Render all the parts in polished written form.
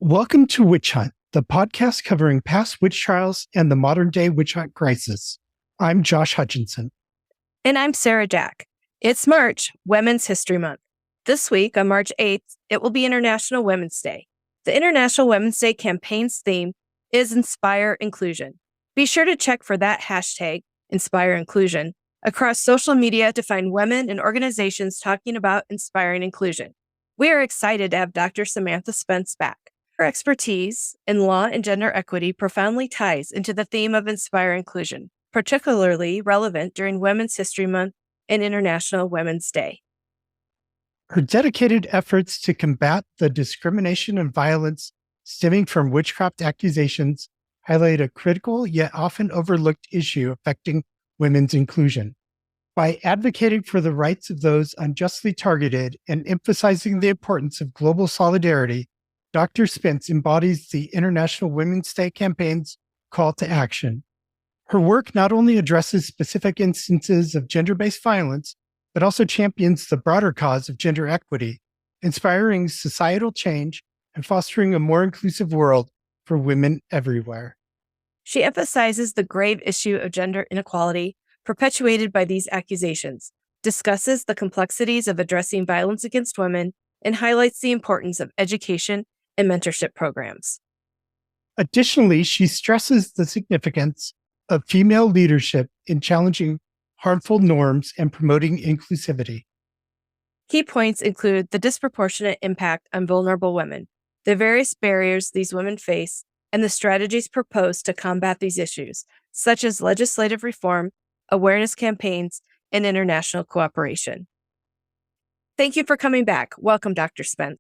Welcome to Witch Hunt, the podcast covering past witch trials and the modern day witch hunt crisis. I'm Josh Hutchinson. And I'm Sarah Jack. It's March, Women's History Month. This week, on March 8th, it will be International Women's Day. The International Women's Day campaign's theme is Inspire Inclusion. Be sure to check for that hashtag, Inspire Inclusion, across social media to find women and organizations talking about inspiring inclusion. We are excited to have Dr. Samantha Spence back. Her expertise in law and gender equity profoundly ties into the theme of Inspire Inclusion, particularly relevant during Women's History Month and International Women's Day. Her dedicated efforts to combat the discrimination and violence stemming from witchcraft accusations highlight a critical yet often overlooked issue affecting women's inclusion. By advocating for the rights of those unjustly targeted and emphasizing the importance of global solidarity, Dr. Spence embodies the International Women's Day campaign's call to action. Her work not only addresses specific instances of gender-based violence, but also champions the broader cause of gender equity, inspiring societal change and fostering a more inclusive world for women everywhere. She emphasizes the grave issue of gender inequality perpetuated by these accusations, discusses the complexities of addressing violence against women, and highlights the importance of education and mentorship programs. Additionally, she stresses the significance of female leadership in challenging harmful norms and promoting inclusivity. Key points include the disproportionate impact on vulnerable women, the various barriers these women face, and the strategies proposed to combat these issues, such as legislative reform, awareness campaigns, and international cooperation. Thank you for coming back. Welcome, Dr. Spence.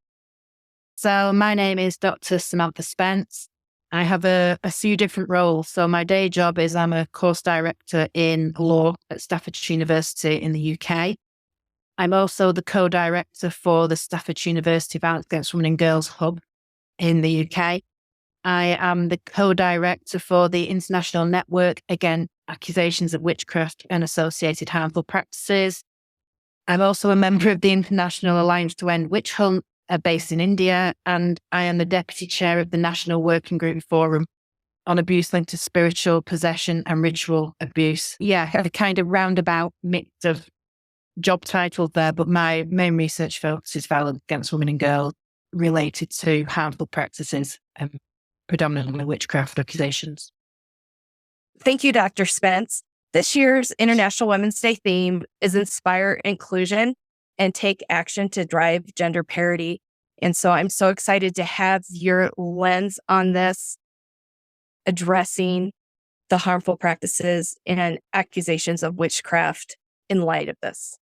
So my name is Dr. Samantha Spence. I have a few different roles. So my day job is I'm a course director in law at Staffordshire University in the UK. I'm also the co-director for the Staffordshire University Violence Against Women and Girls Hub in the UK. I am the co-director for the international network, again, Accusations of Witchcraft and Associated Harmful Practices. I'm also a member of the International Alliance to End Witch Hunt, based in India, and I am the deputy chair of the National Working Group Forum on Abuse Linked to Spiritual Possession and Ritual Abuse. Yeah, a kind of roundabout mix of job titles there, but my main research focus is violence against women and girls related to harmful practices, predominantly witchcraft accusations. Thank you, Dr. Spence. This year's International Women's Day theme is Inspire Inclusion and take action to drive gender parity. And so I'm so excited to have your lens on this, addressing the harmful practices and accusations of witchcraft in light of this.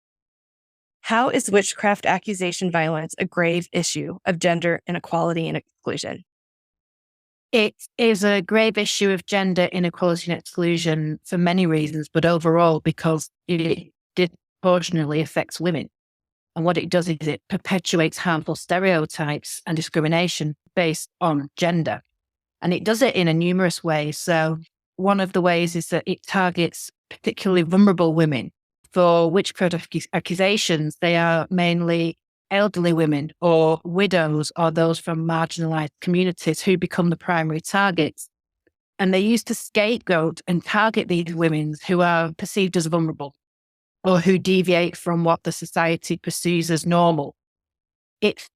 How is witchcraft accusation violence a grave issue of gender inequality and exclusion? It is a grave issue of gender inequality and exclusion for many reasons, but overall because it disproportionately affects women. And what it does is it perpetuates harmful stereotypes and discrimination based on gender. And it does it in a numerous ways. So one of the ways is that it targets particularly vulnerable women. For witchcraft accusations, they are mainly elderly women or widows or those from marginalized communities who become the primary targets. And they use to scapegoat and target these women who are perceived as vulnerable or who deviate from what the society perceives as normal. It's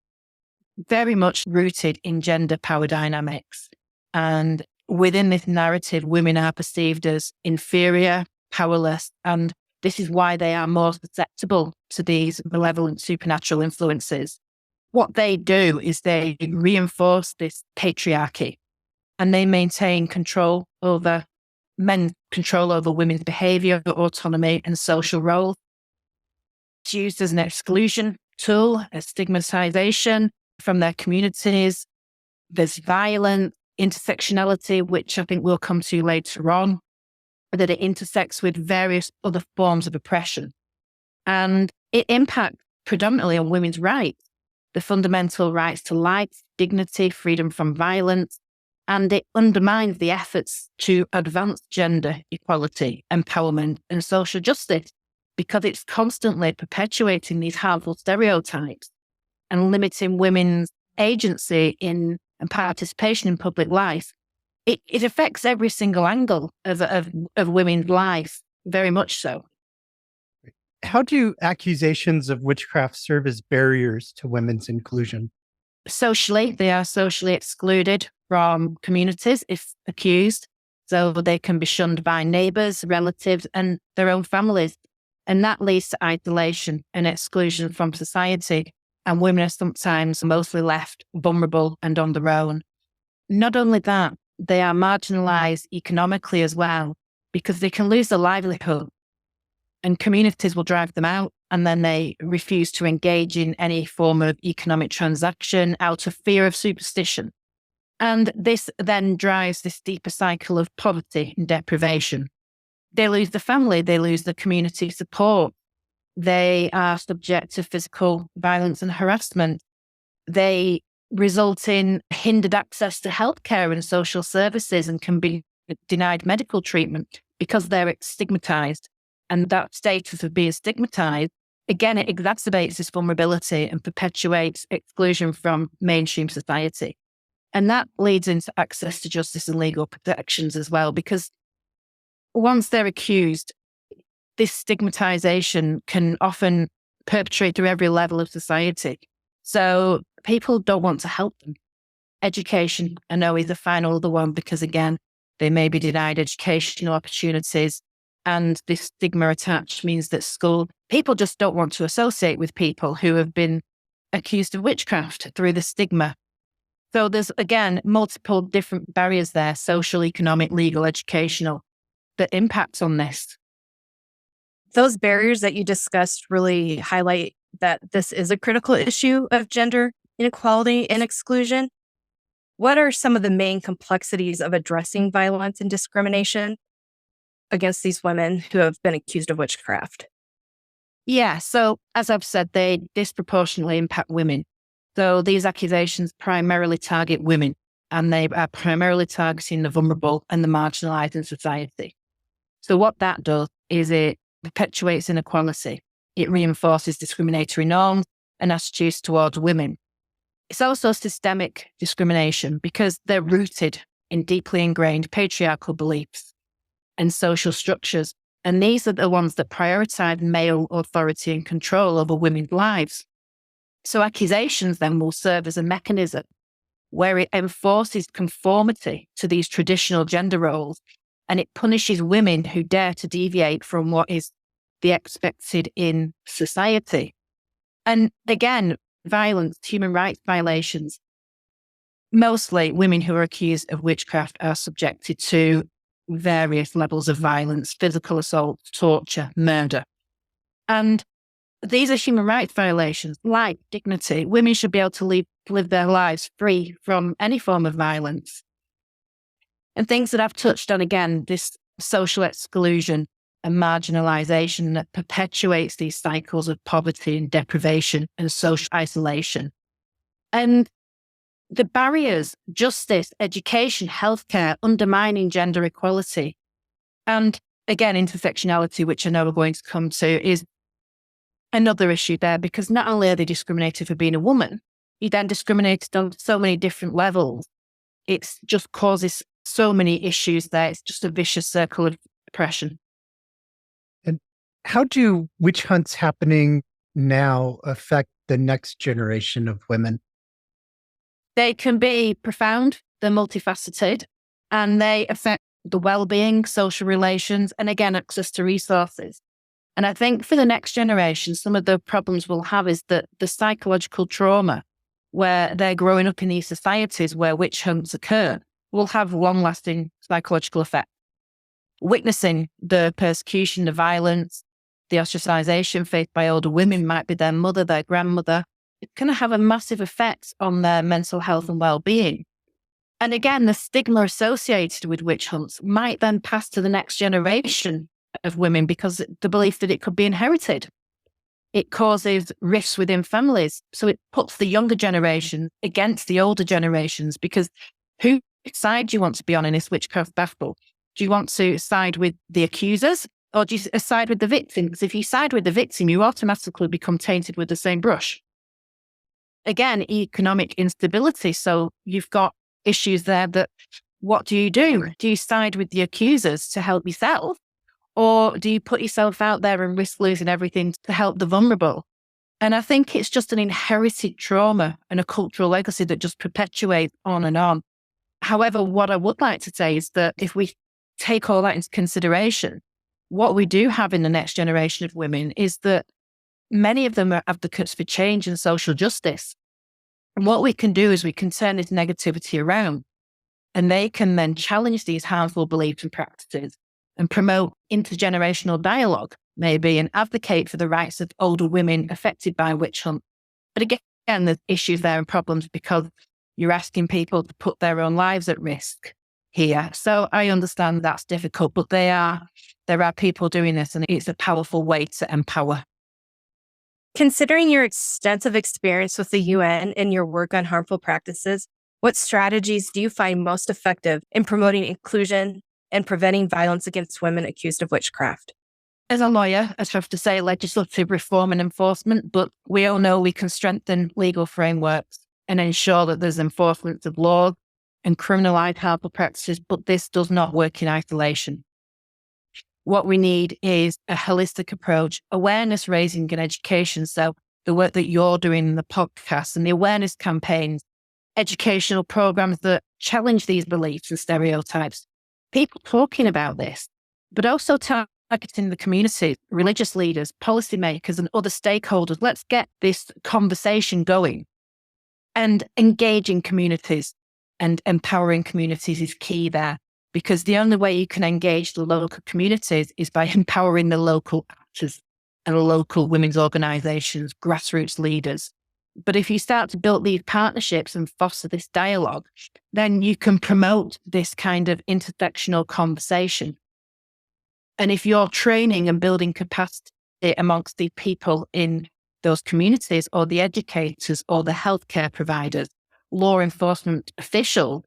very much rooted in gender power dynamics. And within this narrative, women are perceived as inferior, powerless, and this is why they are more susceptible to these malevolent supernatural influences. What they do is they reinforce this patriarchy and they maintain control over men's control over women's behavior, autonomy, and social roles. It's used as an exclusion tool, a stigmatization from their communities. There's violence, intersectionality, which I think we'll come to later on, that it intersects with various other forms of oppression. And it impacts predominantly on women's rights, the fundamental rights to life, dignity, freedom from violence, and it undermines the efforts to advance gender equality, empowerment, and social justice because it's constantly perpetuating these harmful stereotypes and limiting women's agency in and participation in public life, it affects every single angle of women's life, very much so. How do accusations of witchcraft serve as barriers to women's inclusion? Socially, they are socially excluded from communities if accused. So they can be shunned by neighbours, relatives, and their own families. And that leads to isolation and exclusion from society. And women are sometimes mostly left vulnerable and on their own. Not only that, they are marginalised economically as well, because they can lose their livelihood and communities will drive them out, and then they refuse to engage in any form of economic transaction out of fear of superstition. And this then drives this deeper cycle of poverty and deprivation. They lose the family, they lose the community support. They are subject to physical violence and harassment. They result in hindered access to healthcare and social services and can be denied medical treatment because they're stigmatized. And that status of being stigmatized, again, it exacerbates this vulnerability and perpetuates exclusion from mainstream society. And that leads into access to justice and legal protections as well, because once they're accused, this stigmatization can often perpetrate through every level of society. So people don't want to help them. Education, I know, is the final other one, because again, they may be denied educational opportunities. And this stigma attached means that people just don't want to associate with people who have been accused of witchcraft through the stigma. So there's, again, multiple different barriers there, social, economic, legal, educational, that impacts on this. Those barriers that you discussed really highlight that this is a critical issue of gender inequality and exclusion. What are some of the main complexities of addressing violence and discrimination against these women who have been accused of witchcraft? Yeah, so as I've said, they disproportionately impact women. So these accusations primarily target women, and they are primarily targeting the vulnerable and the marginalised in society. So what that does is it perpetuates inequality. It reinforces discriminatory norms and attitudes towards women. It's also systemic discrimination because they're rooted in deeply ingrained patriarchal beliefs and social structures. And these are the ones that prioritise male authority and control over women's lives. So accusations then will serve as a mechanism where it enforces conformity to these traditional gender roles, and it punishes women who dare to deviate from what is the expected in society. And again, violence, human rights violations. Mostly women who are accused of witchcraft are subjected to various levels of violence, physical assault, torture, murder. And these are human rights violations, life, dignity. Women should be able to live their lives free from any form of violence. And things that I've touched on, again, this social exclusion and marginalization that perpetuates these cycles of poverty and deprivation and social isolation. And the barriers, justice, education, healthcare, undermining gender equality. And again, intersectionality, which I know we're going to come to, is another issue there, because not only are they discriminated for being a woman, you're then discriminated on so many different levels. It just causes so many issues there. It's just a vicious circle of oppression. And how do witch hunts happening now affect the next generation of women? They can be profound, they're multifaceted, and they affect the well-being, social relations, and again, access to resources. And I think for the next generation, some of the problems we'll have is that the psychological trauma where they're growing up in these societies where witch hunts occur will have long-lasting psychological effects. Witnessing the persecution, the violence, the ostracization faced by older women, might be their mother, their grandmother. It's going to have a massive effect on their mental health and well-being. And again, the stigma associated with witch hunts might then pass to the next generation of women because the belief that it could be inherited. It causes rifts within families. So it puts the younger generation against the older generations, because whose side do you want to be on in this witchcraft battle? Do you want to side with the accusers, or do you side with the victim? Because if you side with the victim, you automatically become tainted with the same brush. again, economic instability. So you've got issues there that what do? Do you side with the accusers to help yourself? Or do you put yourself out there and risk losing everything to help the vulnerable? And I think it's just an inherited trauma and a cultural legacy that just perpetuates on and on. However, what I would like to say is that if we take all that into consideration, what we do have in the next generation of women is that many of them are advocates for change and social justice. And what we can do is we can turn this negativity around, and they can then challenge these harmful beliefs and practices and promote intergenerational dialogue, maybe, and advocate for the rights of older women affected by witch hunt. But again, there's issues there and problems because you're asking people to put their own lives at risk here. So I understand that's difficult, but there are people doing this, and it's a powerful way to empower. Considering your extensive experience with the UN and your work on harmful practices, what strategies do you find most effective in promoting inclusion and preventing violence against women accused of witchcraft? As a lawyer, I'd have to say legislative reform and enforcement, but we all know we can strengthen legal frameworks and ensure that there's enforcement of laws and criminalize harmful practices, but this does not work in isolation. What we need is a holistic approach, awareness raising and education. So the work that you're doing in the podcast and the awareness campaigns, educational programs that challenge these beliefs and stereotypes, people talking about this, but also targeting the community, religious leaders, policymakers, and other stakeholders. Let's get this conversation going. And engaging communities and empowering communities is key there, because the only way you can engage the local communities is by empowering the local actors and local women's organisations, grassroots leaders. But if you start to build these partnerships and foster this dialogue, then you can promote this kind of intersectional conversation. And if you're training and building capacity amongst the people in those communities, or the educators, or the healthcare providers, law enforcement officials,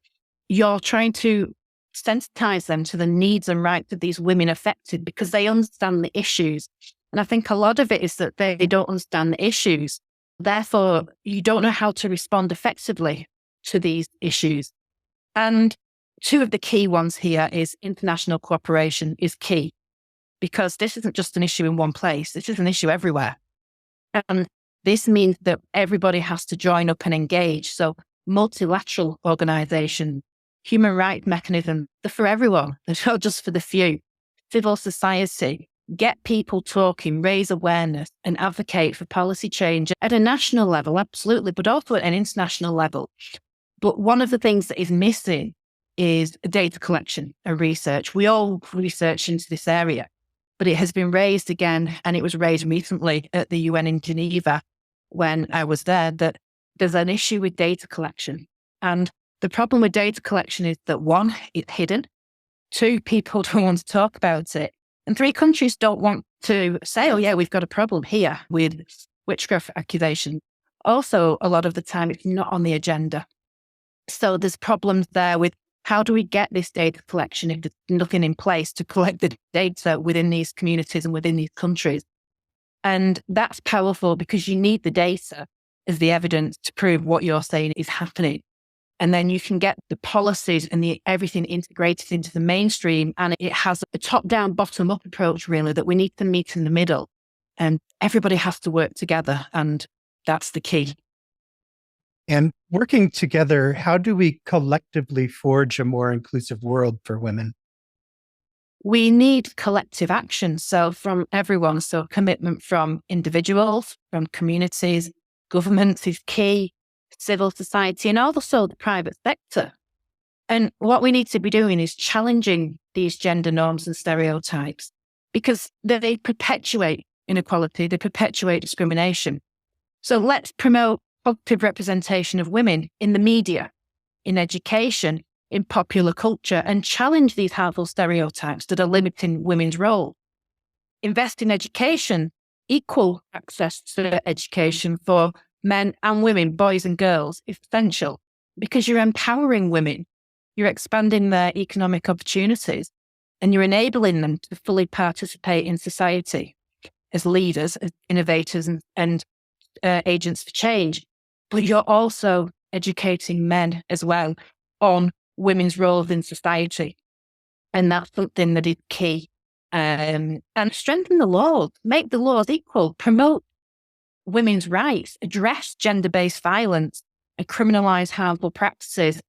you're trying to sensitize them to the needs and rights of these women affected because they understand the issues. And I think a lot of it is that they don't understand the issues. Therefore, you don't know how to respond effectively to these issues. And two of the key ones here is international cooperation is key, because this isn't just an issue in one place. This is an issue everywhere. And this means that everybody has to join up and engage. So multilateral organizations, human rights mechanisms, they're for everyone. They're not just for the few. Civil society, get people talking, raise awareness, and advocate for policy change at a national level, absolutely, but also at an international level. But one of the things that is missing is data collection and research. We all research into this area, but it has been raised again, and it was raised recently at the UN in Geneva when I was there, that there's an issue with data collection. And the problem with data collection is that, one, it's hidden. Two, people don't want to talk about it. And three, countries don't want to say, oh yeah, we've got a problem here with witchcraft accusations. Also, a lot of the time, it's not on the agenda. So there's problems there with how do we get this data collection if there's nothing in place to collect the data within these communities and within these countries. And that's powerful because you need the data as the evidence to prove what you're saying is happening. And then you can get the policies and everything integrated into the mainstream. And it has a top-down, bottom-up approach, really, that we need to meet in the middle. And everybody has to work together. And that's the key. And working together, how do we collectively forge a more inclusive world for women? We need collective action. So from everyone, so commitment from individuals, from communities, governments is key, civil society, and also the private sector. And what we need to be doing is challenging these gender norms and stereotypes because they perpetuate inequality, they perpetuate discrimination. So let's promote positive representation of women in the media, in education, in popular culture, and challenge these harmful stereotypes that are limiting women's role. Invest in education, equal access to education for men and women, boys and girls, is essential because you're empowering women, you're expanding their economic opportunities, and you're enabling them to fully participate in society as leaders, as innovators, and agents for change. but you're also educating men as well on women's roles in society. And that's something that is key. And strengthen the laws, make the laws equal, promote women's rights, address gender-based violence, and criminalise harmful practices.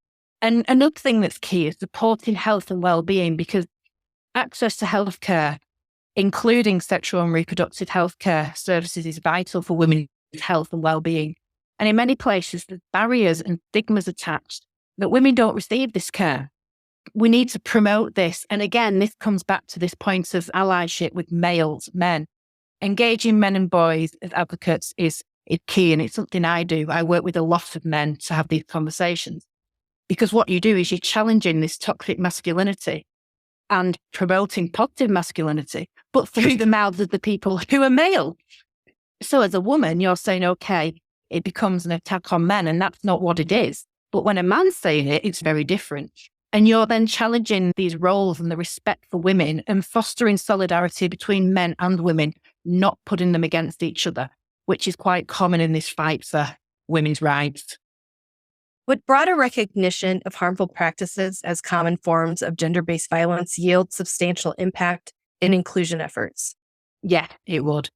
And another thing that's key is supporting health and well-being, because access to healthcare, including sexual and reproductive healthcare services, is vital for women's health and well-being. And in many places, there's barriers and stigmas attached that women don't receive this care. We need to promote this. And again, this comes back to this point of allyship with men. Engaging men and boys as advocates is key, and it's something I do. I work with a lot of men to have these conversations, because what you do is you're challenging this toxic masculinity and promoting positive masculinity, but through the mouths of the people who are male. So as a woman, you're saying, okay, it becomes an attack on men, and that's not what it is. But when a man's saying it, it's very different. And you're then challenging these roles and the respect for women and fostering solidarity between men and women, not putting them against each other, which is quite common in this fight for women's rights. Would broader recognition of harmful practices as common forms of gender-based violence yield substantial impact in inclusion efforts? Yeah, it would.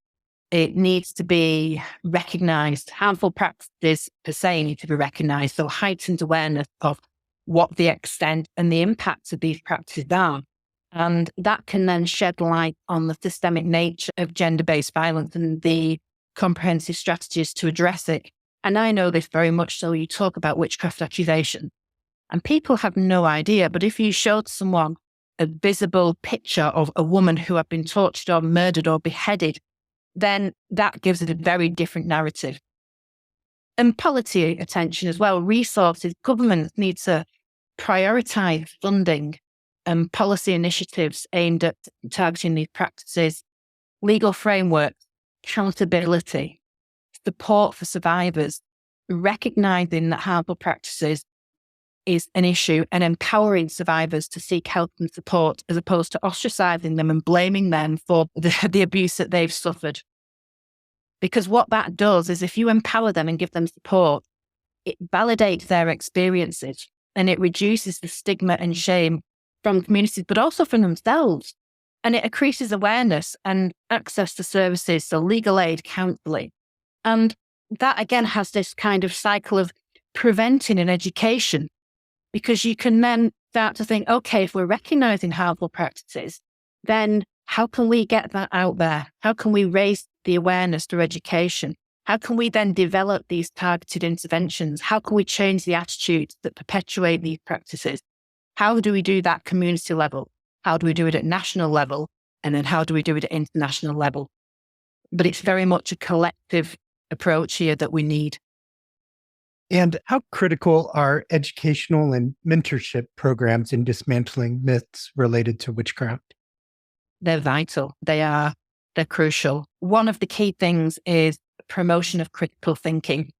It needs to be recognised. Harmful practices per se need to be recognised. So heightened awareness of what the extent and the impacts of these practices are. And that can then shed light on the systemic nature of gender-based violence and the comprehensive strategies to address it. And I know this very much so. You talk about witchcraft accusation, and people have no idea. But if you showed someone a visible picture of a woman who had been tortured or murdered or beheaded, then that gives it a very different narrative. And policy attention as well, resources. Governments need to prioritise funding and policy initiatives aimed at targeting these practices, legal frameworks, accountability, support for survivors, recognising that harmful practices is an issue and empowering survivors to seek help and support, as opposed to ostracising them and blaming them for the abuse that they've suffered. Because what that does is, if you empower them and give them support, it validates their experiences and it reduces the stigma and shame from communities, but also from themselves. And it increases awareness and access to services, so legal aid, counselling. And that again has this kind of cycle of preventing and education, because you can then start to think, okay, if we're recognising harmful practices, then how can we get that out there? How can we raise the awareness through education? How can we then develop these targeted interventions? How can we change the attitudes that perpetuate these practices? How do we do that community level? How do we do it at national level? And then how do we do it at international level? But it's very much a collective approach here that we need. And how critical are educational and mentorship programs in dismantling myths related to witchcraft? They're vital. They're crucial. One of the key things is promotion of critical thinking,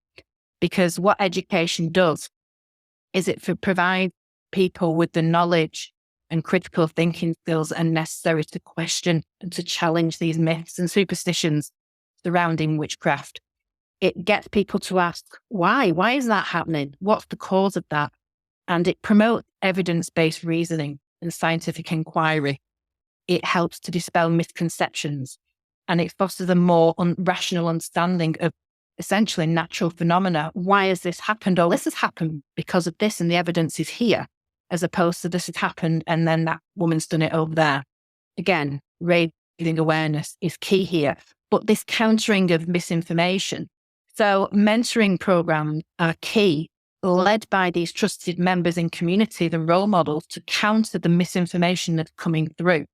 because what education does is it provides people with the knowledge and critical thinking skills and necessary to question and to challenge these myths and superstitions surrounding witchcraft. It gets people to ask, why? Why is that happening? What's the cause of that? And it promotes evidence-based reasoning and scientific inquiry. It helps to dispel misconceptions, and it fosters a more rational understanding of essentially natural phenomena. Why has this happened? Oh, this has happened because of this, and the evidence is here, as opposed to this has happened and then that woman's done it over there. Again, raising awareness is key here, but this countering of misinformation. So mentoring programs are key, led by these trusted members in communities and role models to counter the misinformation that's coming through.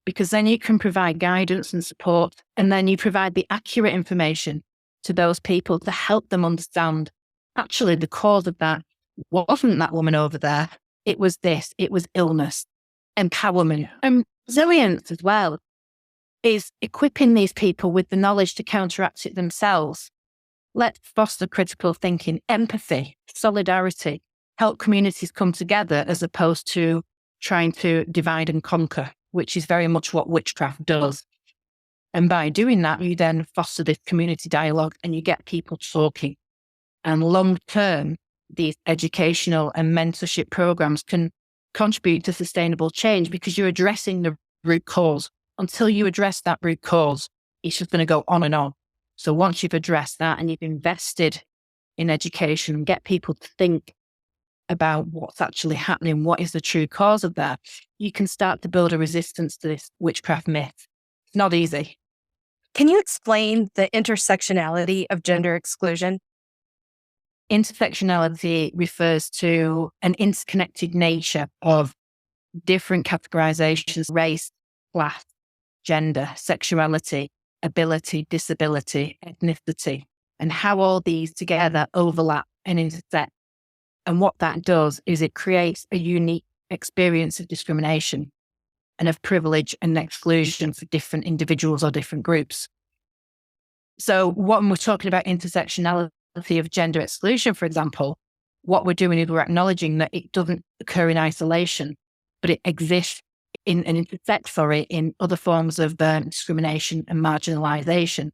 Because then you can provide guidance and support, and then you provide the accurate information to those people to help them understand, actually, the cause of that wasn't that woman over there. It was this. It was illness, empowerment, and resilience as well, is equipping these people with the knowledge to counteract it themselves. Let's foster critical thinking, empathy, solidarity, help communities come together as opposed to trying to divide and conquer, which is very much what witchcraft does. And by doing that, you then foster this community dialogue and you get people talking. And long term, these educational and mentorship programs can contribute to sustainable change because you're addressing the root cause. Until you address that root cause, it's just going to go on and on. So once you've addressed that and you've invested in education, get people to think about what's actually happening, what is the true cause of that, you can start to build a resistance to this witchcraft myth. It's not easy. Can you explain the intersectionality of gender exclusion? Intersectionality refers to an interconnected nature of different categorizations: race, class, gender, sexuality, ability, disability, ethnicity, and how all these together overlap and intersect. And what that does is it creates a unique experience of discrimination and of privilege and exclusion for different individuals or different groups. So when we're talking about intersectionality of gender exclusion, for example, what we're doing is we're acknowledging that it doesn't occur in isolation, but it exists in and intersects, in other forms of discrimination and marginalization.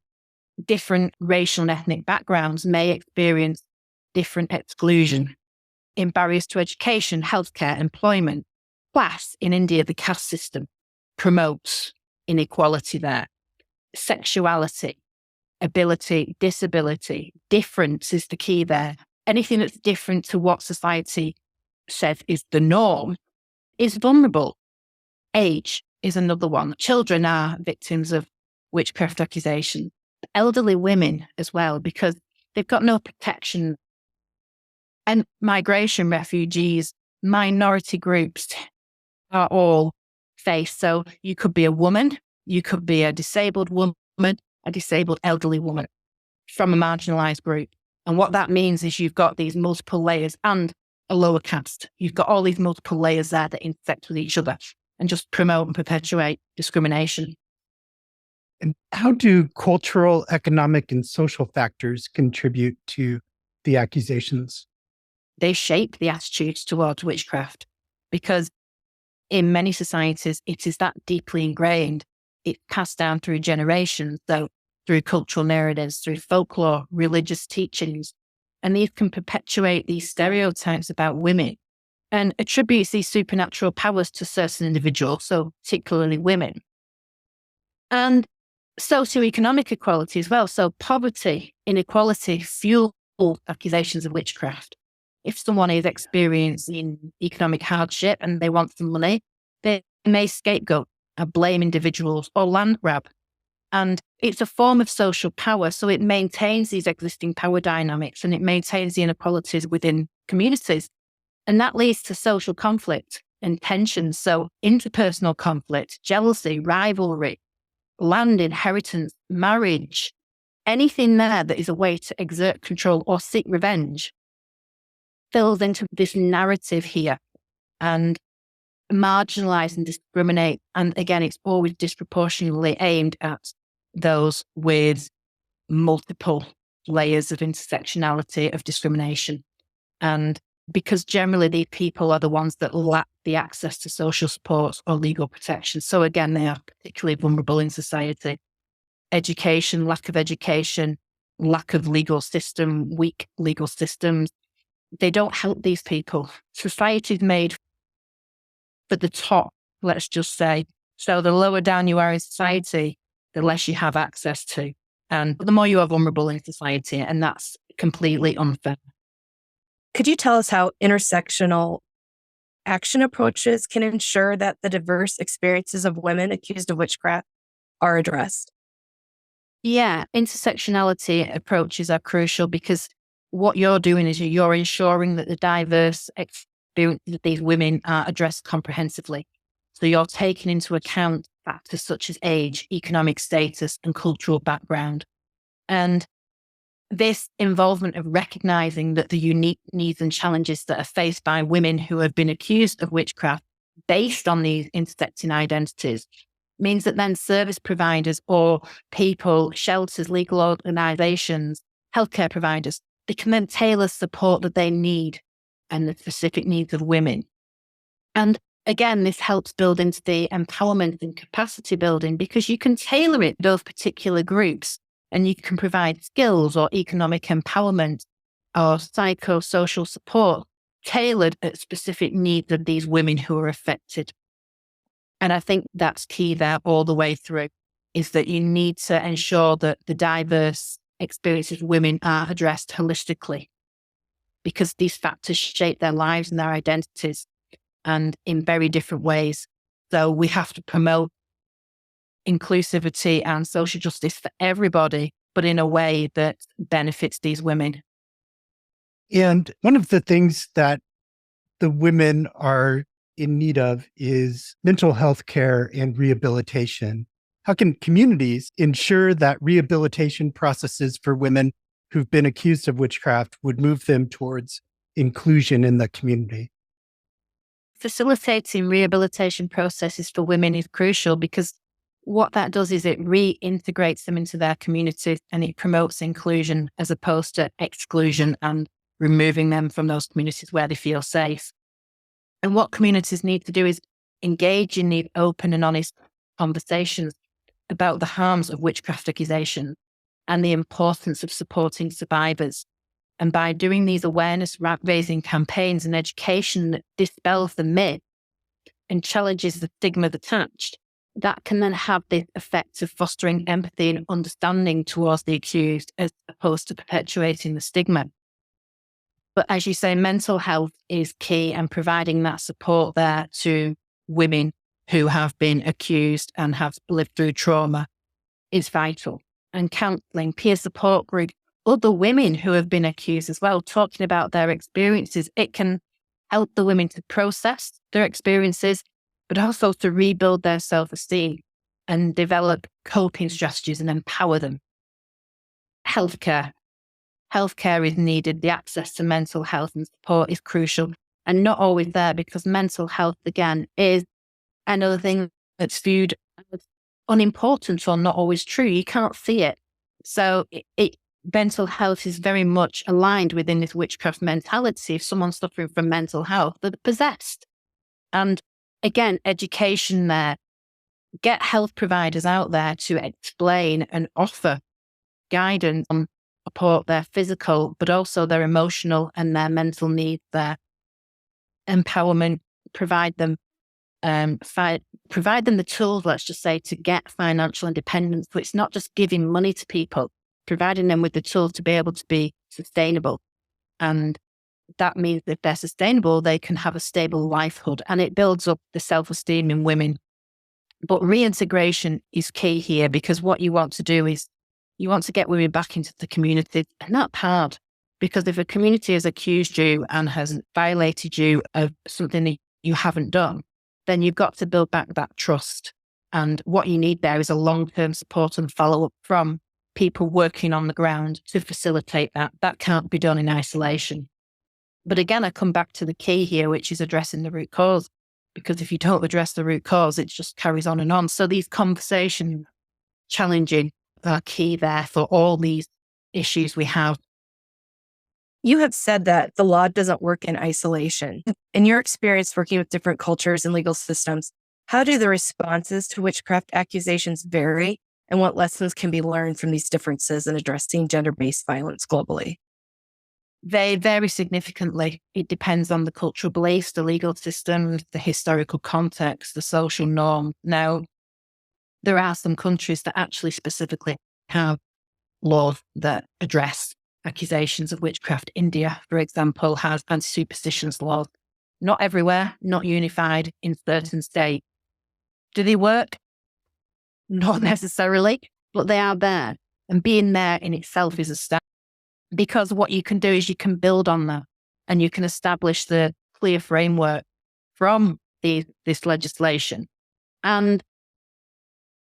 Different racial and ethnic backgrounds may experience different exclusion in barriers to education, healthcare, employment. Class, in India, the caste system promotes inequality there. Sexuality, ability, disability, difference is the key there. Anything that's different to what society says is the norm is vulnerable. Age is another one. Children are victims of witchcraft accusations. Elderly women as well, because they've got no protection. And migration, refugees, minority groups are all faced. So you could be a woman, you could be a disabled woman, a disabled elderly woman from a marginalized group. And what that means is you've got these multiple layers and a lower caste. You've got all these multiple layers there that intersect with each other and just promote and perpetuate discrimination. And how do cultural, economic, and social factors contribute to the accusations? They shape the attitudes towards witchcraft because in many societies, it is that deeply ingrained. It's passed down through generations, so through cultural narratives, through folklore, religious teachings. And these can perpetuate these stereotypes about women and attributes these supernatural powers to certain individuals, so particularly women. And socioeconomic equality as well. So poverty, inequality fuel accusations of witchcraft. If someone is experiencing economic hardship and they want some money, they may scapegoat or blame individuals or land grab. And it's a form of social power, so it maintains these existing power dynamics and it maintains the inequalities within communities. And that leads to social conflict and tensions. So interpersonal conflict, jealousy, rivalry, land inheritance, marriage, anything there that is a way to exert control or seek revenge fills into this narrative here and marginalize and discriminate. And again, it's always disproportionately aimed at those with multiple layers of intersectionality of discrimination. And because generally these people are the ones that lack the access to social supports or legal protection. So again, they are particularly vulnerable in society. Education, lack of legal system, weak legal systems. They don't help these people. Society is made for the top, let's just say. So the lower down you are in society, the less you have access to. And the more you are vulnerable in society, and that's completely unfair. Could you tell us how intersectional action approaches can ensure that the diverse experiences of women accused of witchcraft are addressed? Yeah, intersectionality approaches are crucial because what you're doing is you're ensuring that the diverse experiences of these women are addressed comprehensively. So you're taking into account factors such as age, economic status, and cultural background. And this involvement of recognizing that the unique needs and challenges that are faced by women who have been accused of witchcraft based on these intersecting identities means that then service providers or people, shelters, legal organizations, healthcare providers, they can then tailor support that they need and the specific needs of women. And again, this helps build into the empowerment and capacity building because you can tailor it to those particular groups and you can provide skills or economic empowerment or psychosocial support tailored at specific needs of these women who are affected. And I think that's key there all the way through, is that you need to ensure that the diverse experiences of women are addressed holistically, because these factors shape their lives and their identities and in very different ways. So we have to promote inclusivity and social justice for everybody, but in a way that benefits these women. And one of the things that the women are in need of is mental health care and rehabilitation. How can communities ensure that rehabilitation processes for women who've been accused of witchcraft would move them towards inclusion in the community? Facilitating rehabilitation processes for women is crucial, because what that does is it reintegrates them into their communities and it promotes inclusion as opposed to exclusion and removing them from those communities where they feel safe. And what communities need to do is engage in these open and honest conversations about the harms of witchcraft accusations and the importance of supporting survivors. And by doing these awareness raising campaigns and education that dispels the myth and challenges the stigma attached, that can then have the effect of fostering empathy and understanding towards the accused as opposed to perpetuating the stigma. But as you say, mental health is key, and providing that support there to women who have been accused and have lived through trauma is vital. And counselling, peer support groups, other women who have been accused as well, talking about their experiences, it can help the women to process their experiences, but also to rebuild their self-esteem and develop coping strategies and empower them. Healthcare. Healthcare is needed. The access to mental health and support is crucial and not always there, because mental health, again, is another thing that's viewed as unimportant or not always true. You can't see it. So mental health is very much aligned within this witchcraft mentality. If someone's suffering from mental health, they're possessed. And again, education there. Get health providers out there to explain and offer guidance on support their physical, but also their emotional and their mental needs, their empowerment, provide them the tools, let's just say, to get financial independence. So it's not just giving money to people, providing them with the tools to be able to be sustainable. And that means that if they're sustainable, they can have a stable livelihood, and it builds up the self-esteem in women. But reintegration is key here, because what you want to do is you want to get women back into the community, and that's hard, because if a community has accused you and has violated you of something that you haven't done, then you've got to build back that trust. And what you need there is a long-term support and follow-up from people working on the ground to facilitate that. That can't be done in isolation. But again, I come back to the key here, which is addressing the root cause, because if you don't address the root cause, it just carries on and on. So these conversations, challenging, are key there for all these issues we have. You have said that the law doesn't work in isolation. In your experience working with different cultures and legal systems, how do the responses to witchcraft accusations vary, and what lessons can be learned from these differences in addressing gender-based violence globally? They vary significantly. It depends on the cultural beliefs, the legal system, the historical context, the social norm. Now, there are some countries that actually specifically have laws that address accusations of witchcraft. India, for example, has anti-superstitions laws. Not everywhere, not unified in certain states. Do they work? Not necessarily, but they are there. And being there in itself is a step, because what you can do is you can build on that, and you can establish the clear framework from this legislation and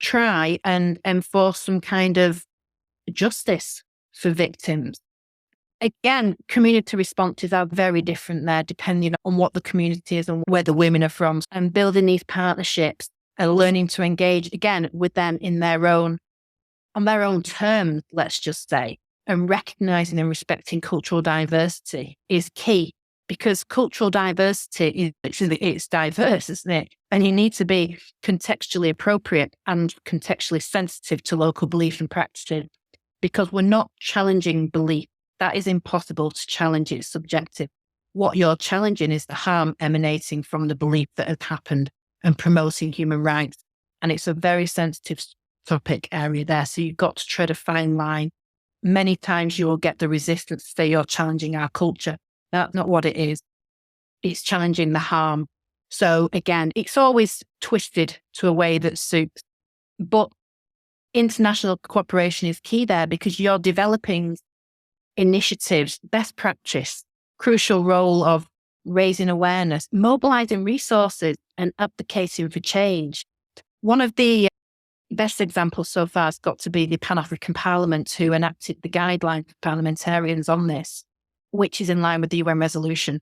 try and enforce some kind of justice for victims. Again, community responses are very different there, depending on what the community is and where the women are from, and building these partnerships and learning to engage again with them on their own terms, let's just say, and recognizing and respecting cultural diversity is key, because cultural diversity is actually, it's diverse, isn't it? And you need to be contextually appropriate and contextually sensitive to local beliefs and practices, because we're not challenging belief. that is impossible to challenge. It's subjective. What you're challenging is the harm emanating from the belief that has happened and promoting human rights. And it's a very sensitive topic area there. So you've got to tread a fine line. Many times you will get the resistance to say you're challenging our culture. That's not what it is. It's challenging the harm. So again, it's always twisted to a way that suits. But international cooperation is key there because you're developing initiatives, best practice, crucial role of raising awareness, mobilizing resources and advocating for change. One of the best examples so far has got to be the Pan-African Parliament, who enacted the guidelines for parliamentarians on this, which is in line with the UN resolution.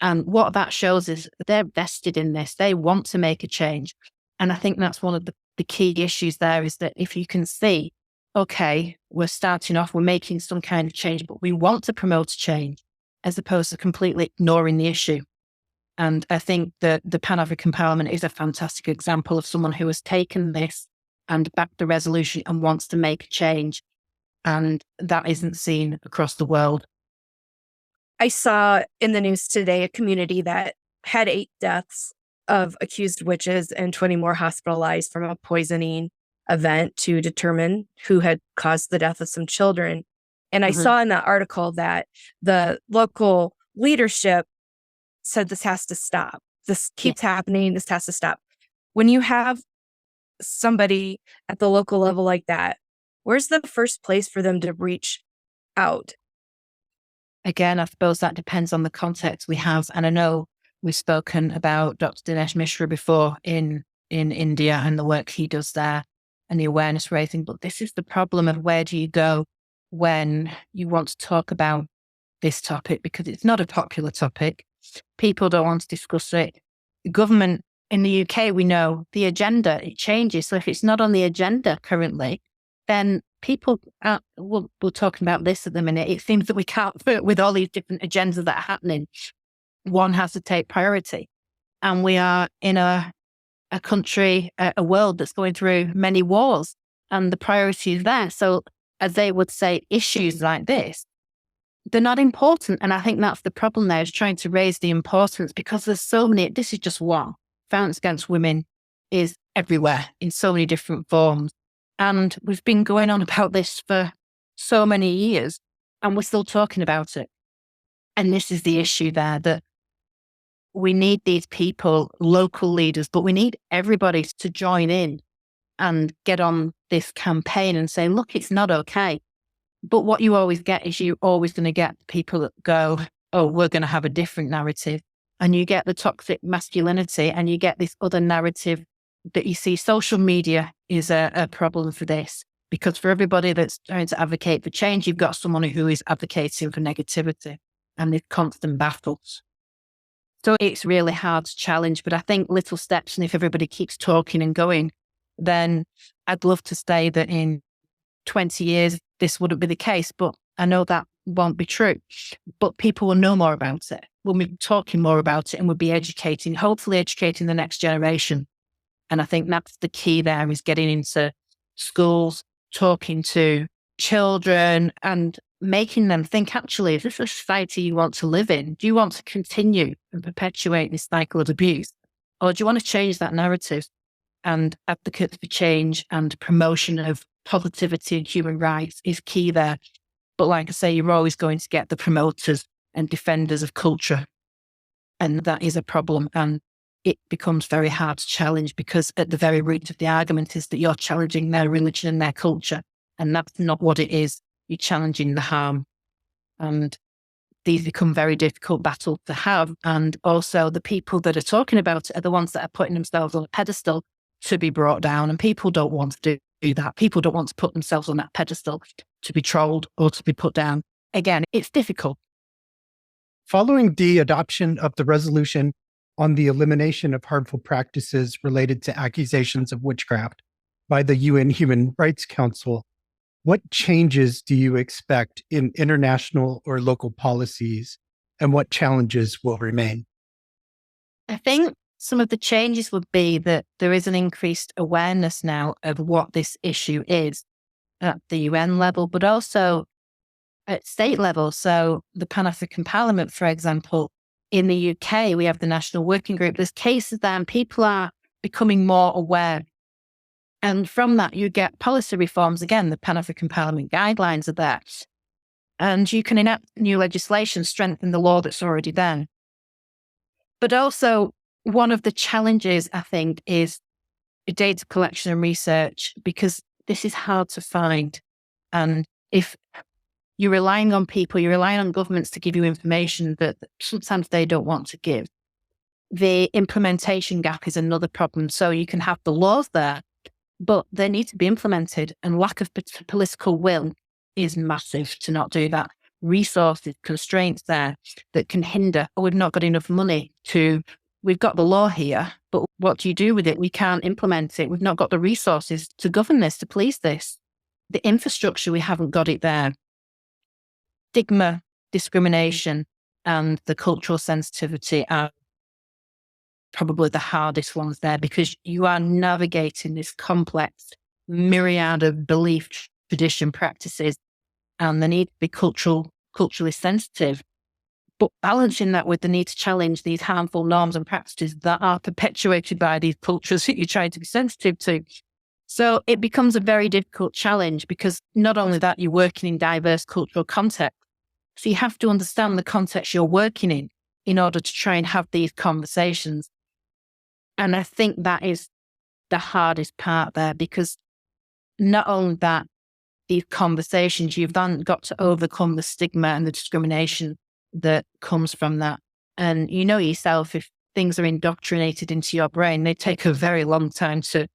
And what that shows is they're vested in this. They want to make a change. And I think that's one of the key issues there is that if you can see, okay, we're starting off, we're making some kind of change, but we want to promote change as opposed to completely ignoring the issue. And I think that the Pan-African Parliament is a fantastic example of someone who has taken this and backed the resolution and wants to make a change. And that isn't seen across the world. I saw in the news today a community that had 8 deaths of accused witches and 20 more hospitalized from a poisoning event to determine who had caused the death of some children. And I saw in that article that the local leadership said this has to stop. This keeps happening. This has to stop. When you have somebody at the local level like that, where's the first place for them to reach out? Again, I suppose that depends on the context we have. And I know we've spoken about Dr. Dinesh Mishra before in India and the work he does there and the awareness raising. But this is the problem of where do you go when you want to talk about this topic, because it's not a popular topic. People don't want to discuss it. The government in the UK, we know the agenda, it changes. So if it's not on the agenda currently, then people we're talking about this at the minute. It seems that we can't fit with all these different agendas that are happening. One has to take priority. And we are in a country, a world that's going through many wars, and the priority is there. So as they would say, issues like this, they're not important. And I think that's the problem there, is trying to raise the importance, because there's so many, this is just one. Violence against women is everywhere in so many different forms. And we've been going on about this for so many years, and we're still talking about it. And this is the issue there, that we need these people, local leaders, but we need everybody to join in and get on this campaign and say, look, it's not okay. But what you always get is you're always going to get people that go, oh, we're going to have a different narrative. And you get the toxic masculinity, and you get this other narrative that you see. Social media is a problem for this, because for everybody that's trying to advocate for change, you've got someone who is advocating for negativity and these constant battles. So it's really hard to challenge, but I think little steps, and if everybody keeps talking and going, then I'd love to say that in 20 years, this wouldn't be the case, but I know that won't be true. But people will know more about it. We'll be talking more about it, and we'll be educating, hopefully educating the next generation. And I think that's the key there, is getting into schools, talking to children and making them think, actually, is this a society you want to live in? Do you want to continue and perpetuate this cycle of abuse? Or do you want to change that narrative? And advocates for change and promotion of positivity and human rights is key there. But like I say, you're always going to get the promoters and defenders of culture. And that is a problem. And it becomes very hard to challenge, because at the very root of the argument is that you're challenging their religion and their culture. And that's not what it is. You're challenging the harm. And these become very difficult battles to have. And also the people that are talking about it are the ones that are putting themselves on a pedestal to be brought down. And people don't want to do that. People don't want to put themselves on that pedestal to be trolled or to be put down. Again, it's difficult. Following the adoption of the resolution on the elimination of harmful practices related to accusations of witchcraft by the UN Human Rights Council, what changes do you expect in international or local policies, and what challenges will remain? I think some of the changes would be that there is an increased awareness now of what this issue is at the UN level, but also at state level. So the Pan-African Parliament, for example, in the UK, we have the National Working Group. There's cases there and people are becoming more aware. And from that, you get policy reforms. Again, the Pan-African Parliament guidelines are there. And you can enact new legislation, strengthen the law that's already there. But also, one of the challenges, I think, is data collection and research, because this is hard to find. And if you're relying on people, you're relying on governments to give you information that sometimes they don't want to give. The implementation gap is another problem. So you can have the laws there, but they need to be implemented, and lack of political will is massive to not do that. Resources, constraints there that can hinder. Oh, we've not got enough money we've got the law here, but what do you do with it? We can't implement it. We've not got the resources to govern this, to police this. The infrastructure, we haven't got it there. Stigma, discrimination, and the cultural sensitivity are probably the hardest ones there, because you are navigating this complex myriad of belief, tradition, practices, and the need to be culturally sensitive, but balancing that with the need to challenge these harmful norms and practices that are perpetuated by these cultures that you're trying to be sensitive to. So it becomes a very difficult challenge, because not only that, you're working in diverse cultural contexts. So you have to understand the context you're working in order to try and have these conversations. And I think that is the hardest part there, because not only that, these conversations, you've then got to overcome the stigma and the discrimination that comes from that. And you know yourself, if things are indoctrinated into your brain, they take a very long time to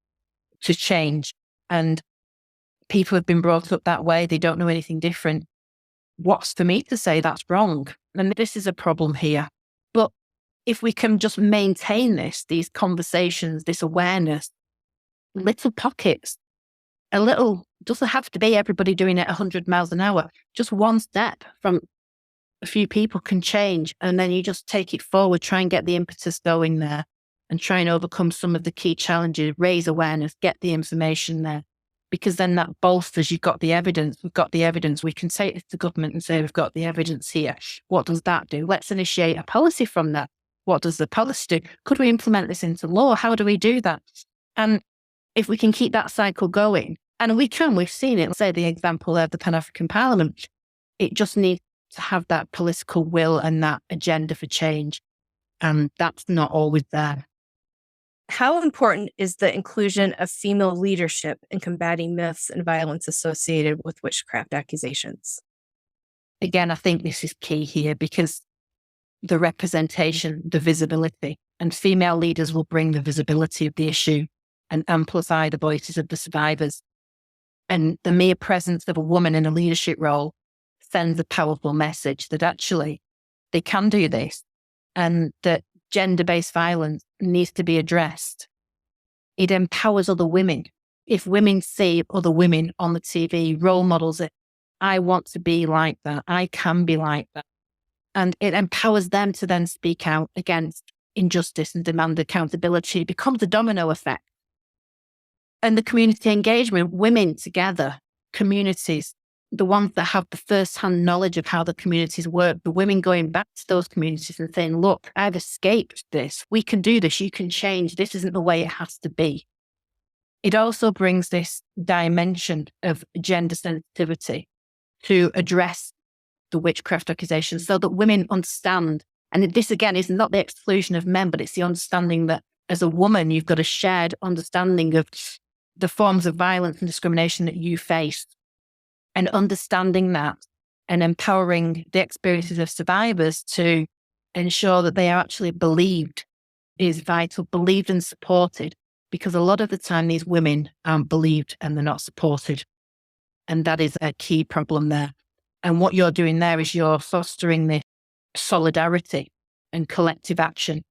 change. And people have been brought up that way. They don't know anything different. What's for me to say that's wrong? And this is a problem here. But if we can just maintain these conversations, this awareness, little pockets, doesn't have to be everybody doing it 100 miles an hour. Just one step from a few people can change. And then you just take it forward, try and get the impetus going there, and try and overcome some of the key challenges, raise awareness, get the information there. Because then that bolsters, you've got the evidence, we've got the evidence. We can take it to government and say, we've got the evidence here. What does that do? Let's initiate a policy from that. What does the policy do? Could we implement this into law? How do we do that? And if we can keep that cycle going, and we've seen it, say the example of the Pan-African Parliament, it just needs to have that political will and that agenda for change. And that's not always there. How important is the inclusion of female leadership in combating myths and violence associated with witchcraft accusations? Again, I think this is key here, because the representation, the visibility, and female leaders will bring the visibility of the issue and amplify the voices of the survivors. And the mere presence of a woman in a leadership role sends a powerful message that actually they can do this, and that gender-based violence needs to be addressed. It empowers other women. If women see other women on the TV, role models it, I want to be like that. I can be like that. And it empowers them to then speak out against injustice and demand accountability. It becomes a domino effect. And the community engagement, women together, communities, the ones that have the first-hand knowledge of how the communities work, the women going back to those communities and saying, look, I've escaped this. We can do this. You can change. This isn't the way it has to be. It also brings this dimension of gender sensitivity to address the witchcraft accusations, so that women understand. And this, again, is not the exclusion of men, but it's the understanding that as a woman, you've got a shared understanding of the forms of violence and discrimination that you face. And understanding that and empowering the experiences of survivors to ensure that they are actually believed is vital, believed and supported, because a lot of the time these women aren't believed and they're not supported. And that is a key problem there. And what you're doing there is you're fostering this solidarity and collective action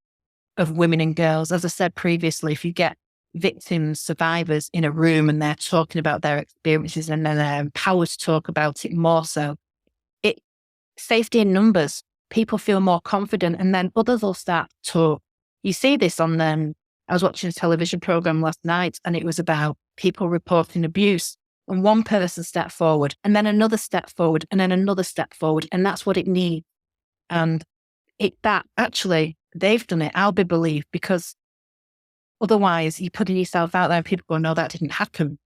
of women and girls. As I said previously, if you get victims, survivors in a room and they're talking about their experiences and then they're empowered to talk about it more so, safety in numbers, people feel more confident, and then others will start to talk. You see this on I was watching a television program last night, and it was about people reporting abuse. And one person step forward, and then another step forward, and then another step forward. And that's what it needs. And that actually, they've done it. I'll be believed, because otherwise you're putting yourself out there and people go, no, that didn't happen.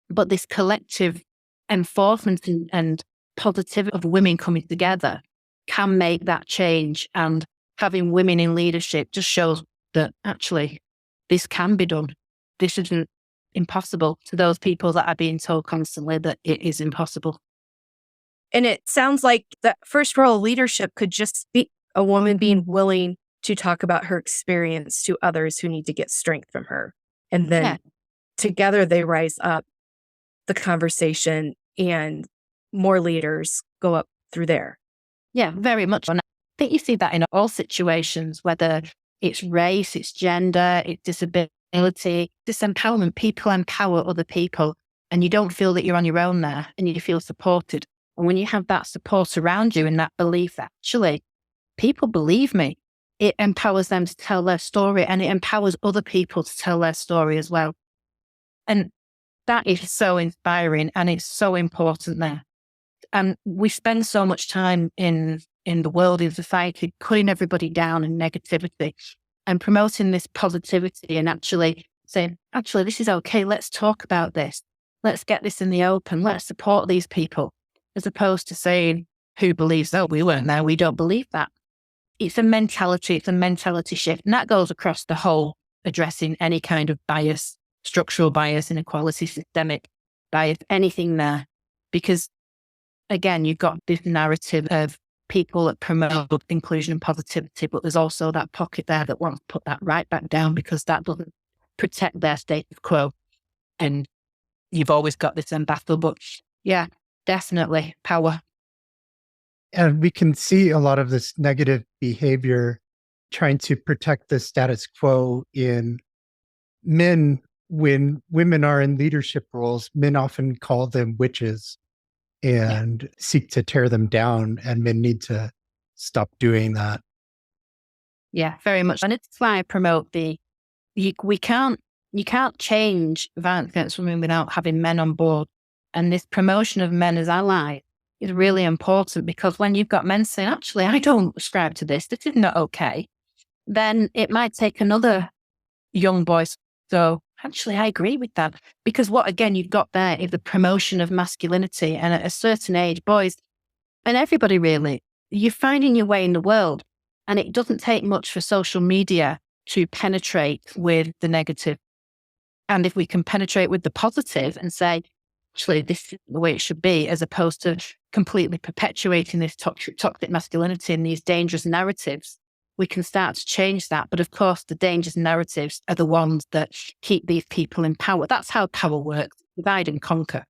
But this collective enforcement and positivity of women coming together can make that change. And having women in leadership just shows that actually this can be done. This isn't impossible to those people that are being told constantly that it is impossible. And it sounds like that first role of leadership could just be a woman being willing to talk about her experience to others who need to get strength from her. And then together they rise up the conversation and more leaders go up through there. Yeah, very much. And I think you see that in all situations, whether it's race, it's gender, it's disability, disempowerment. People empower other people, and you don't feel that you're on your own there, and you feel supported. And when you have that support around you and that belief that actually people believe me, it empowers them to tell their story, and it empowers other people to tell their story as well. And that is so inspiring, and it's so important there. And we spend so much time in the world, in society, cutting everybody down in negativity and promoting this positivity and actually saying, actually, this is okay. Let's talk about this. Let's get this in the open. Let's support these people, as opposed to saying, who believes, oh, we weren't there. We don't believe that. It's a mentality. It's a mentality shift. And that goes across the whole, addressing any kind of bias, structural bias, inequality, systemic bias, anything there. Because again, you've got this narrative of people that promote inclusion and positivity, but there's also that pocket there that wants to put that right back down because that doesn't protect their status quo. And you've always got this battle, but yeah, definitely power. And we can see a lot of this negative behavior trying to protect the status quo in men. When women are in leadership roles, men often call them witches and seek to tear them down, and men need to stop doing that. Yeah, very much. And it's why I promote you can't change violence against women without having men on board. And this promotion of men as allies is really important, because when you've got men saying, actually, I don't ascribe to this is not okay, then it might take another young boy. So actually, I agree with that. Because what, again, you've got there is the promotion of masculinity. And at a certain age, boys, and everybody really, you're finding your way in the world. And it doesn't take much for social media to penetrate with the negative. And if we can penetrate with the positive and say, actually, this is the way it should be, as opposed to completely perpetuating this toxic masculinity and these dangerous narratives, we can start to change that. But of course, the dangerous narratives are the ones that keep these people in power. That's how power works, divide and conquer.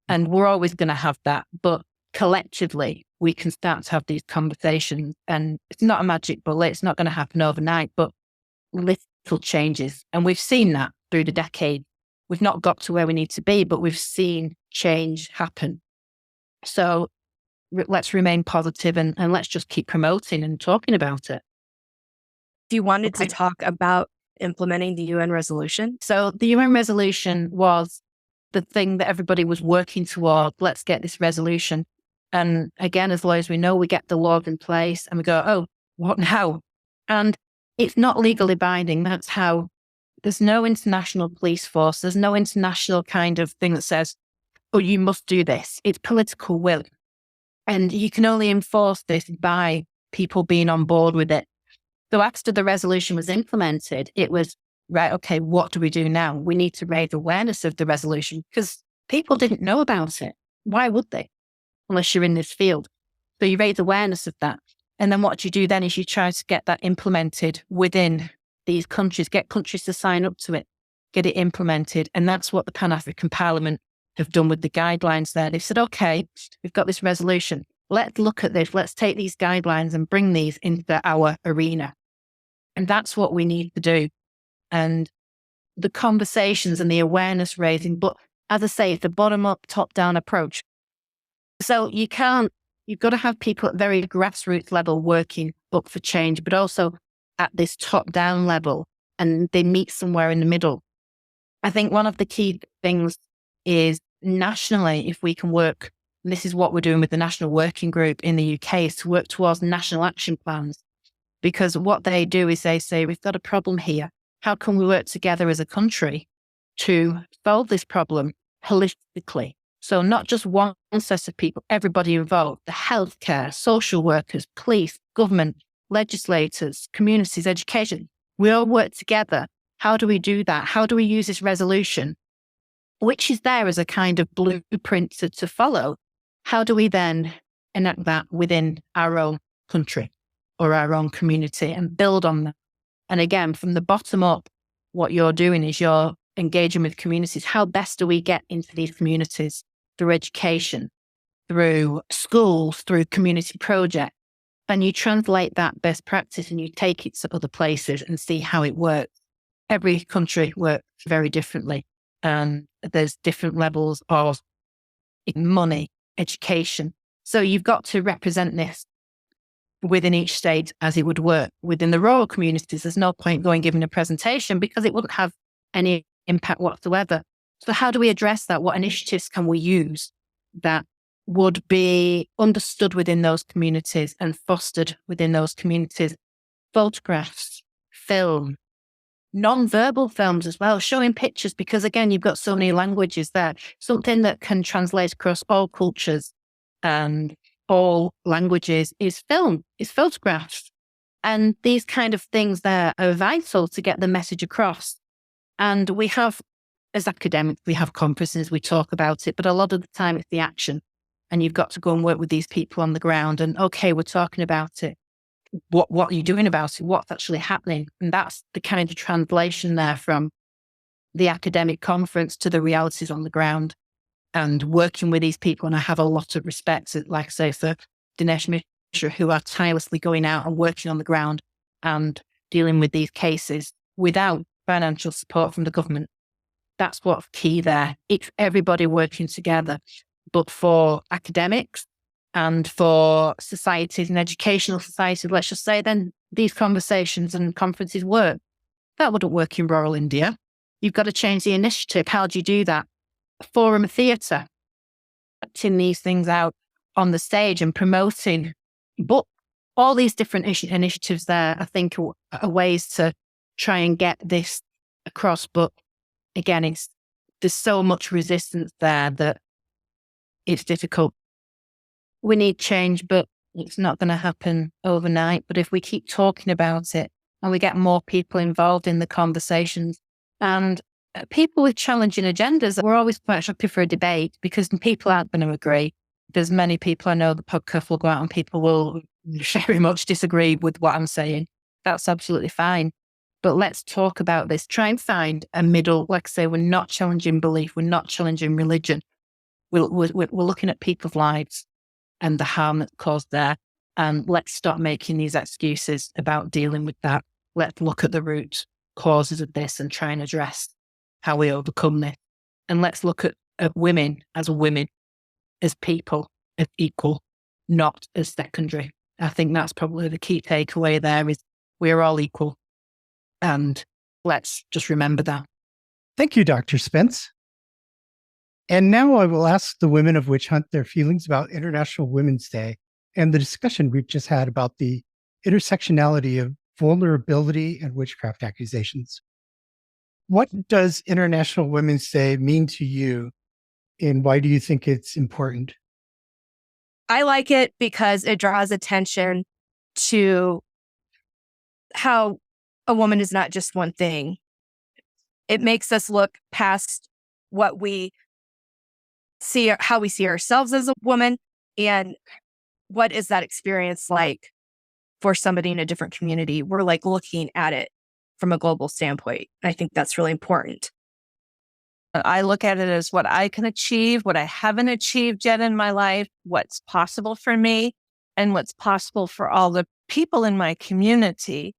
And we're always going to have that. But collectively, we can start to have these conversations. And it's not a magic bullet. It's not going to happen overnight, but little changes. And we've seen that through the decade. We've not got to where we need to be, but we've seen change happen. So let's remain positive and let's just keep promoting and talking about it. You wanted to talk about implementing the UN resolution? So the UN resolution was the thing that everybody was working toward. Let's get this resolution. And again, as lawyers, we know we get the laws in place and we go, oh, what now? And it's not legally binding. That's how there's no international police force. There's no international kind of thing that says, oh, you must do this. It's political will. And you can only enforce this by people being on board with it. So after the resolution was implemented, it was, right, okay, what do we do now? We need to raise awareness of the resolution because people didn't know about it. Why would they? Unless you're in this field. So you raise awareness of that. And then what you do then is you try to get that implemented within these countries, get countries to sign up to it, get it implemented. And that's what the Pan-African Parliament have done with the guidelines there. They've said, okay, we've got this resolution. Let's look at this. Let's take these guidelines and bring these into our arena. And that's what we need to do. And the conversations and the awareness raising, but as I say, it's a bottom-up, top-down approach. So you've got to have people at very grassroots level working up for change, but also at this top-down level, and they meet somewhere in the middle. I think one of the key things is nationally, if we can work, and this is what we're doing with the National Working Group in the UK, is to work towards national action plans. Because what they do is they say, we've got a problem here. How can we work together as a country to solve this problem holistically? So not just one set of people, everybody involved, the healthcare, social workers, police, government, legislators, communities, education. We all work together. How do we do that? How do we use this resolution, which is there as a kind of blueprint to follow? How do we then enact that within our own country or our own community and build on that? And again, from the bottom up, what you're doing is you're engaging with communities. How best do we get into these communities? Through education, through schools, through community projects. And you translate that best practice and you take it to other places and see how it works. Every country works very differently. And there's different levels of money, education. So you've got to represent this within each state as it would work. Within the rural communities, there's no point going giving a presentation because it wouldn't have any impact whatsoever. So how do we address that? What initiatives can we use that would be understood within those communities and fostered within those communities? Photographs, film, non-verbal films as well, showing pictures, because again, you've got so many languages there. Something that can translate across all cultures and all languages is film, is photographs. And these kind of things there are vital to get the message across. And we have, as academics, we have conferences, we talk about it, but a lot of the time it's the action. And you've got to go and work with these people on the ground and, okay, we're talking about it. What are you doing about it? What's actually happening? And that's the kind of translation there from the academic conference to the realities on the ground and working with these people. And I have a lot of respect, like I say, for Dinesh Mishra, who are tirelessly going out and working on the ground and dealing with these cases without financial support from the government. That's what's key there. It's everybody working together. But for academics and for societies and educational societies, let's just say, then these conversations and conferences work. That wouldn't work in rural India. You've got to change the initiative. How do you do that? A forum, a theatre, acting these things out on the stage and promoting. But all these different initiatives there, I think, are ways to try and get this across. But again, there's so much resistance there that it's difficult. We need change, but it's not going to happen overnight. But if we keep talking about it and we get more people involved in the conversations and people with challenging agendas, we're always quite happy for a debate because people aren't going to agree. There's many people I know the podcast will go out and people will very much disagree with what I'm saying. That's absolutely fine. But let's talk about this. Try and find a middle. Like I say, we're not challenging belief. We're not challenging religion. We're looking at people's lives and the harm that's caused there. And let's stop making these excuses about dealing with that. Let's look at the root causes of this and try and address how we overcome this. And let's look at women, as people, as equal, not as secondary. I think that's probably the key takeaway there is we're all equal. And let's just remember that. Thank you, Dr. Spence. And now I will ask the women of Witch Hunt their feelings about International Women's Day and the discussion we've just had about the intersectionality of vulnerability and witchcraft accusations. What does International Women's Day mean to you, and why do you think it's important? I like it because it draws attention to how a woman is not just one thing. It makes us look past what we see, how we see ourselves as a woman, and what is that experience like for somebody in a different community. We're like looking at it from a global standpoint. I think that's really important. I look at it as what I can achieve, what I haven't achieved yet in my life, what's possible for me, and what's possible for all the people in my community.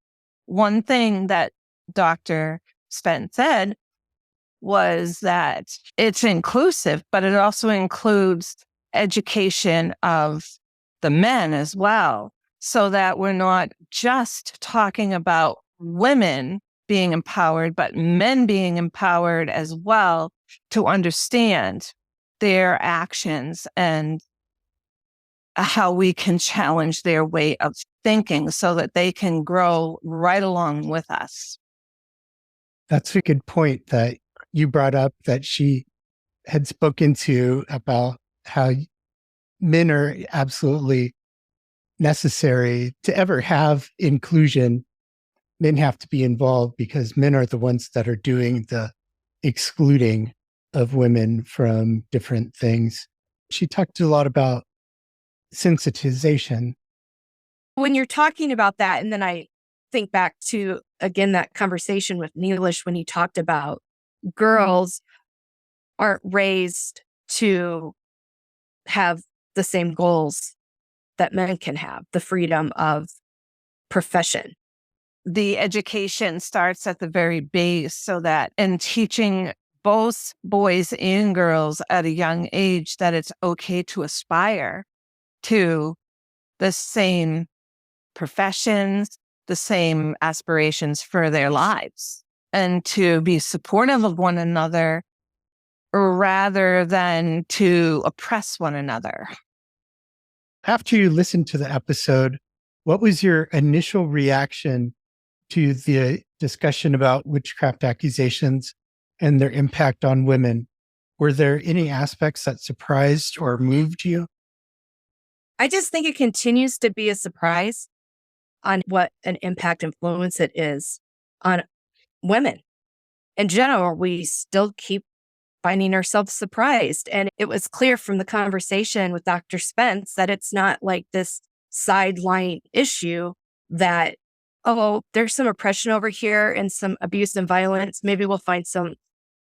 One thing that Dr. Spence said was that it's inclusive, but it also includes education of the men as well, so that we're not just talking about women being empowered, but men being empowered as well to understand their actions and how we can challenge their way of thinking so that they can grow right along with us. That's a good point that you brought up, that she had spoken to about how men are absolutely necessary to ever have inclusion. Men have to be involved because men are the ones that are doing the excluding of women from different things. She talked a lot about sensitization. When you're talking about that, and then I think back to, again, that conversation with Neelish when he talked about girls aren't raised to have the same goals that men can have, the freedom of profession. The education starts at the very base, so that in teaching both boys and girls at a young age that it's okay to aspire to the same professions, the same aspirations for their lives, and to be supportive of one another rather than to oppress one another. After you listened to the episode, what was your initial reaction to the discussion about witchcraft accusations and their impact on women? Were there any aspects that surprised or moved you? I just think it continues to be a surprise on what an impact influence it is on women. In general, we still keep finding ourselves surprised. And it was clear from the conversation with Dr. Spence that it's not like this sideline issue that, oh, there's some oppression over here and some abuse and violence. Maybe we'll find some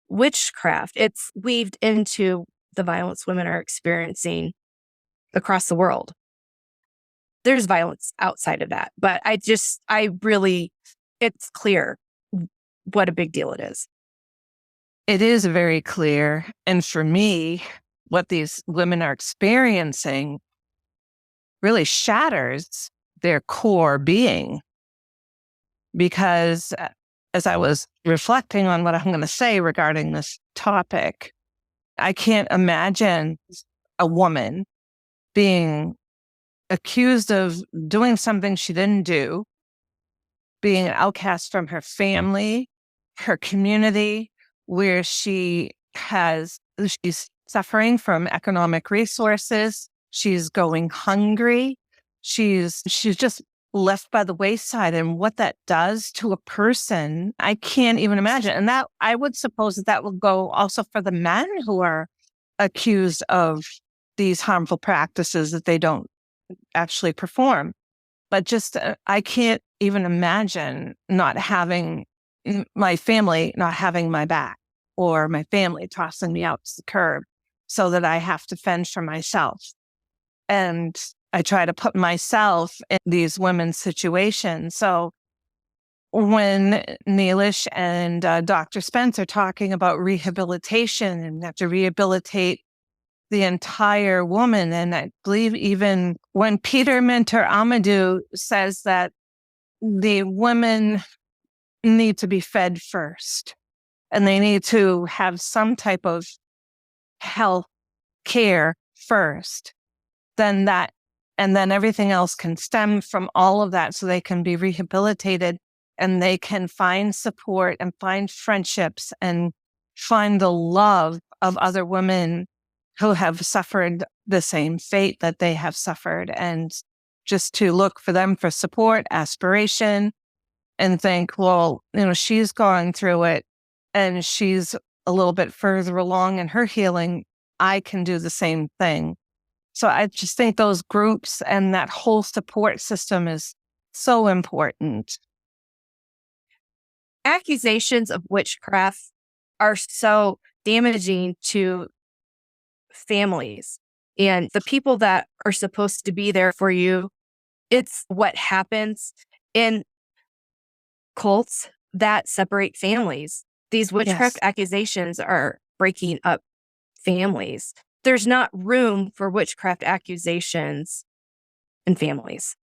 witchcraft. It's weaved into the violence women are experiencing across the world. There's violence outside of that, but it's clear what a big deal it is. It is very clear. And for me, what these women are experiencing really shatters their core being. Because as I was reflecting on what I'm going to say regarding this topic, I can't imagine a woman being accused of doing something she didn't do, being an outcast from her family, her community, where she's suffering from economic resources. She's going hungry. She's just left by the wayside. And what that does to a person, I can't even imagine. And that I would suppose that will go also for the men who are accused of these harmful practices that they don't actually perform. But just, I can't even imagine not having my family not having my back, or my family tossing me out to the curb so that I have to fend for myself. And I try to put myself in these women's situations. So when Neelish and Dr. Spence are talking about rehabilitation and have to rehabilitate the entire woman, and I believe even when Peter Mentor Amadou says that the women need to be fed first, and they need to have some type of health care first, then everything else can stem from all of that, so they can be rehabilitated and they can find support and find friendships and find the love of other women who have suffered the same fate that they have suffered, and just to look for them for support, aspiration, and think, well, she's going through it and she's a little bit further along in her healing. I can do the same thing. So I just think those groups and that whole support system is so important. Accusations of witchcraft are so damaging to families and the people that are supposed to be there for you. It's what happens in cults that separate families. These witchcraft accusations are breaking up families. There's not room for witchcraft accusations in families.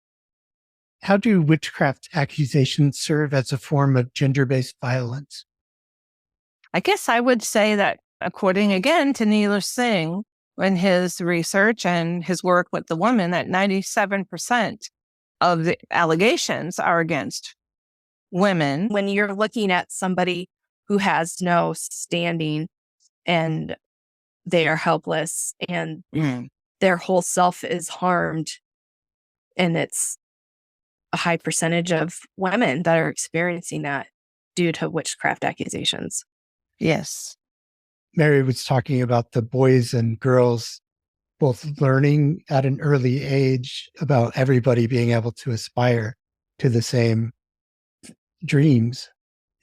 How do witchcraft accusations serve as a form of gender-based violence? I guess I would say that according again to Neela Singh in his research and his work with the woman, that 97% of the allegations are against women. When you're looking at somebody who has no standing and they are helpless and their whole self is harmed, and it's a high percentage of women that are experiencing that due to witchcraft accusations. Yes. Mary was talking about the boys and girls both learning at an early age about everybody being able to aspire to the same dreams.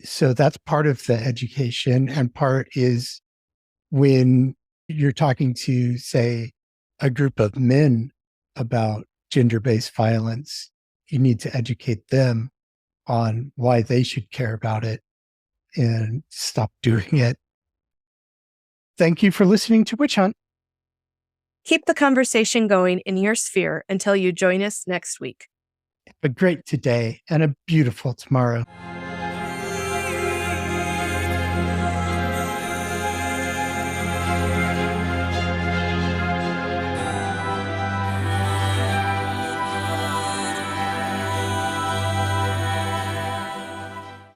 So that's part of the education, and part is when you're talking to, say, a group of men about gender-based violence, you need to educate them on why they should care about it and stop doing it. Thank you for listening to Witch Hunt. Keep the conversation going in your sphere until you join us next week. Have a great today and a beautiful tomorrow.